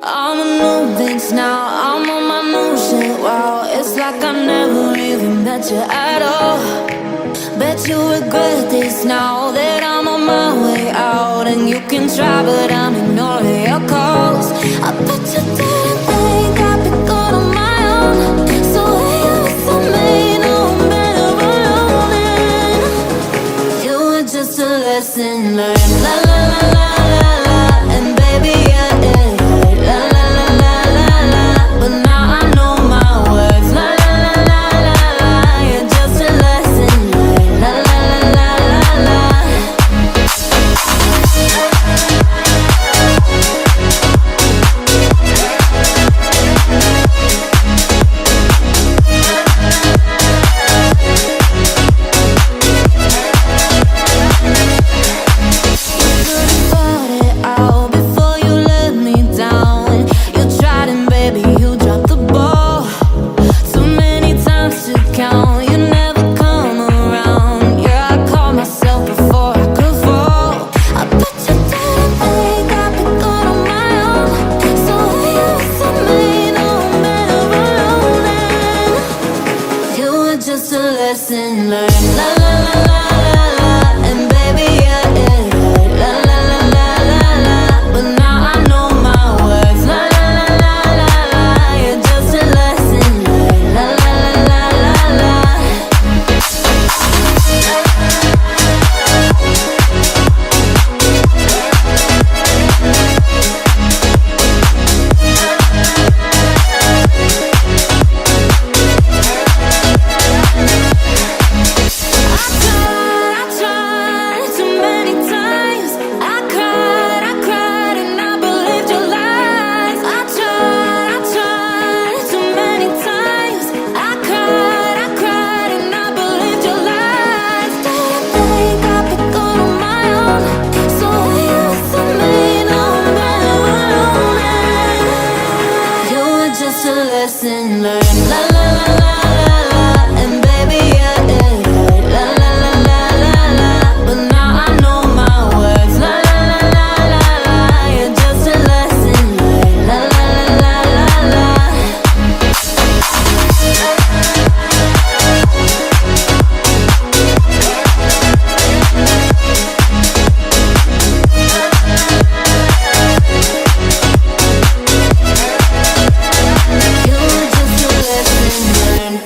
I'm a new bitch now, I'm on my new shit, wow. It's like I never even met you at all. Bet you regret this now that I'm on my way out. And you can try, but I'm ignoring your calls. I bet you didn't think I'd be good on my own. So here is a me, no better running. You were just a lesson learned, la la la la la la. And baby, yeah, yeah, la la la la la la. But now I know my words, la la la la la la. You're just a lesson learned, la la la la la la. Just a lesson learned, la la la la la la. And baby, yeah, yeah, la la la la la la. But now I know my words, la la la la la la. You're just a lesson learned, la la la la la la. Just a lesson learned, la la la la la la. And baby, yeah, yeah, la la la la la la. But now I know my words, la la la la la la. You're just a lesson learned, la la la la la la. You're just a lesson learned.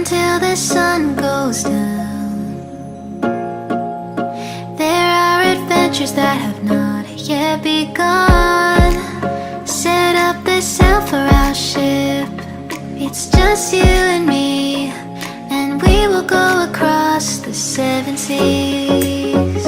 until the sun goes down. There are adventures that have not yet begun. Set up the sail for our ship. It's just you and me, and we will go across the 7 seas.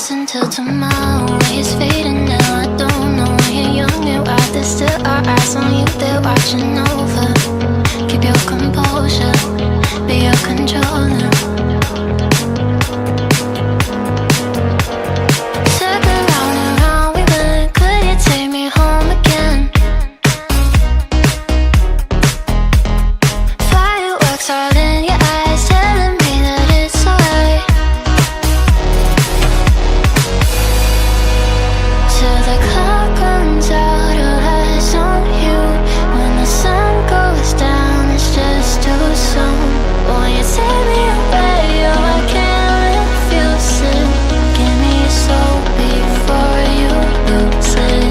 Until tomorrow is fading now. I don't know when you're young and wild. There's still our eyes on you, they're watching over. Keep your composure, be your controller. Circle round and round we went. Could you take me home again? Fireworks all in your eyes, telling me that it's alright. Till the clock runs out, all eyes on you. When the sun goes down, it's just too soon. Won't you take me away? Oh, I can't refuse it. Give me your soul before you lose it.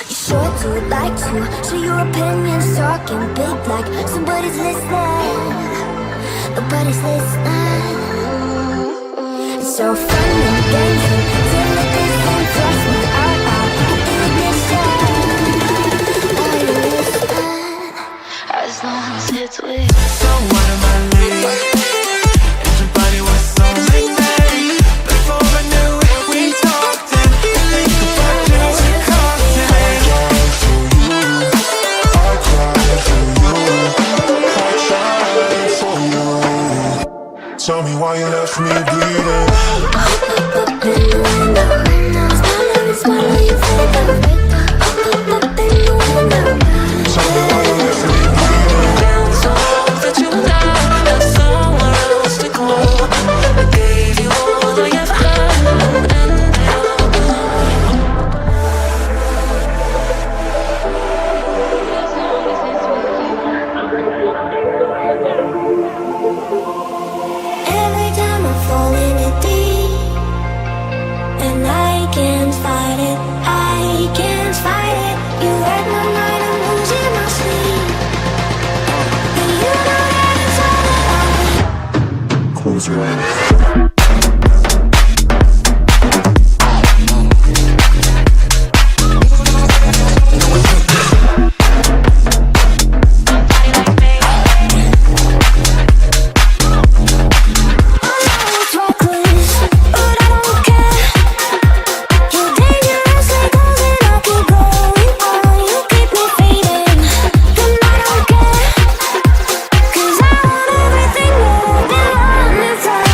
You sure do like to share your opinions, talking big like somebody's listening. Nobody's listening. It's so fun and games until it isn't just without our ignition. Are you listening? As long as it's with you. So what am I leaving? If your body was so magnetic, before I knew it, we talked and think about you and content. I cry left me bleeding. Up in the window, smaller, smaller, you fade away. Up in the window. Someone left me bleeding. Down so that you now have somewhere else to go. I gave you all I ever had, and ended up Every time I fall in it deep, and I can't fight it, I can't fight it. You hurt my mind, I'm losing my sleep. And you know that it's all that I need. Close your eyes. It's reckless, but I don't care. You're dangerous like gold and I keep going on. You keep me fading, and I don't care. 'Cause I want everything that I've been running from.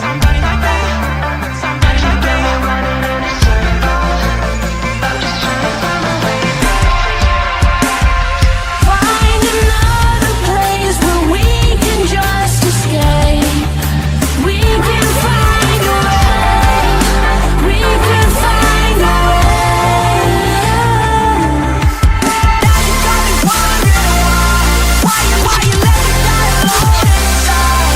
somebody like that, somebody like that. Running in a circle, I'm just trying to find my way back. Find another place where we can just escape. We can find a way. We can find a way. Now you got me wondering why you let me die alone inside.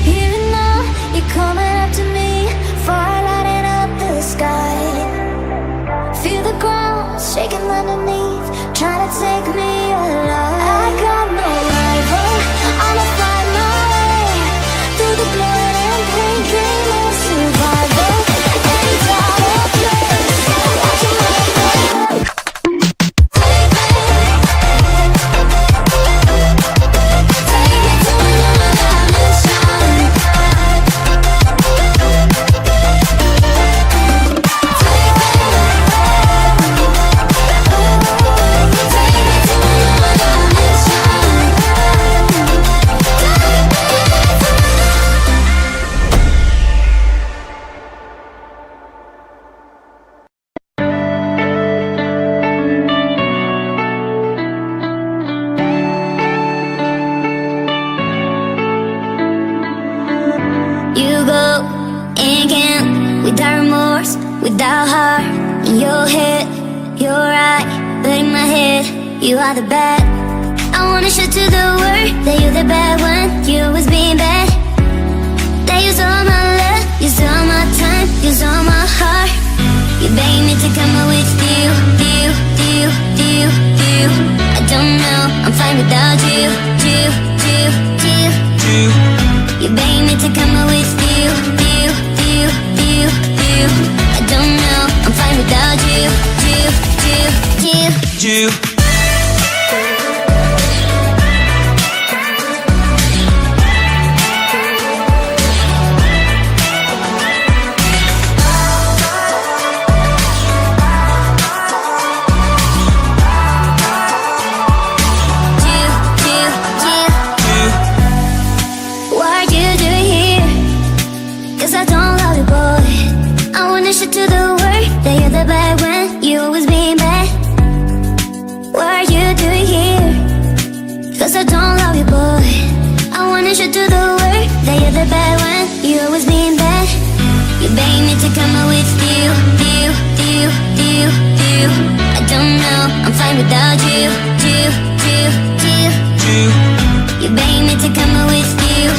Even now, you're coming up to me, fire lighting up the sky. Feel the ground shaking underneath, trying to take me alive. I got no rival, I'ma find my way through the blood and pain, game of survival. Any time or place, watching my life. Take me to another dimension. You go again without remorse, without heart. In your head, you're right, but in my head, you are the bad. I wanna show to the world that you're the bad one. You was being bad. That use all my love, use all my time, use all my heart. You begged me to come up with you. I don't know, I'm fine without you. You begged me to come up with you. I don't know, I'm fine without you. What are you doing here? 'Cause I don't love you, boy. I wanna show to the world that you're the bad one. You always being bad. What are you doing here? 'Cause I don't love you, boy. I wanna show to the world that you're the bad one. You always being bad. You begged me to come up with you. I don't know, I'm fine without you. You begged me to come up with you.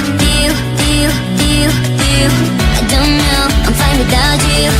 I don't know, I'm fine without you.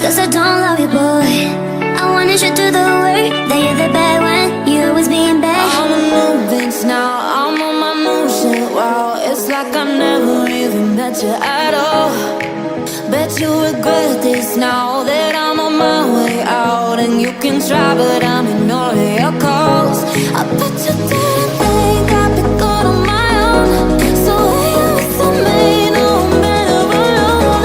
'cause I don't love you, boy. I wanted you to the way that you're the bad one. You always being bad. I'm a new bitch now, I'm on my new shit. Wow, it's like I never even met you at all. Bet you regret this now that I'm on my way out. And you can try, but I'm ignoring your calls. I bet you didn't think I'd be good on my own. So here is a me, no better alone.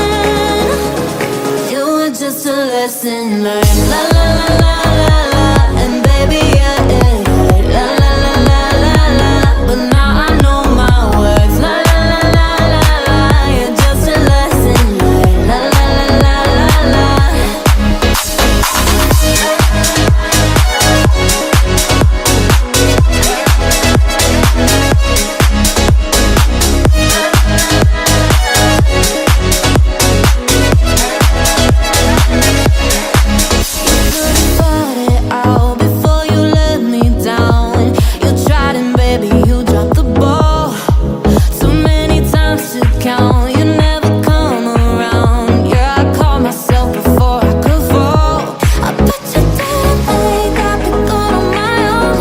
You were just a lesson learned. La la la la la la. And baby, yeah, yeah, yeah. La la la la la la. But now I know my words. La la la la la la. You're just a lesson learned. La la la la la la. Thought it out before you let me down. You tried and baby, you dropped the ball. Too many times to count, you never come around. Yeah, I caught myself before I could fall. I bet you didn't think I'd be good on my own.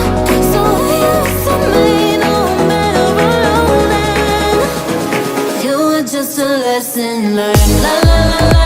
So here is a me, no better alone. You were just a lesson learned. La la la la.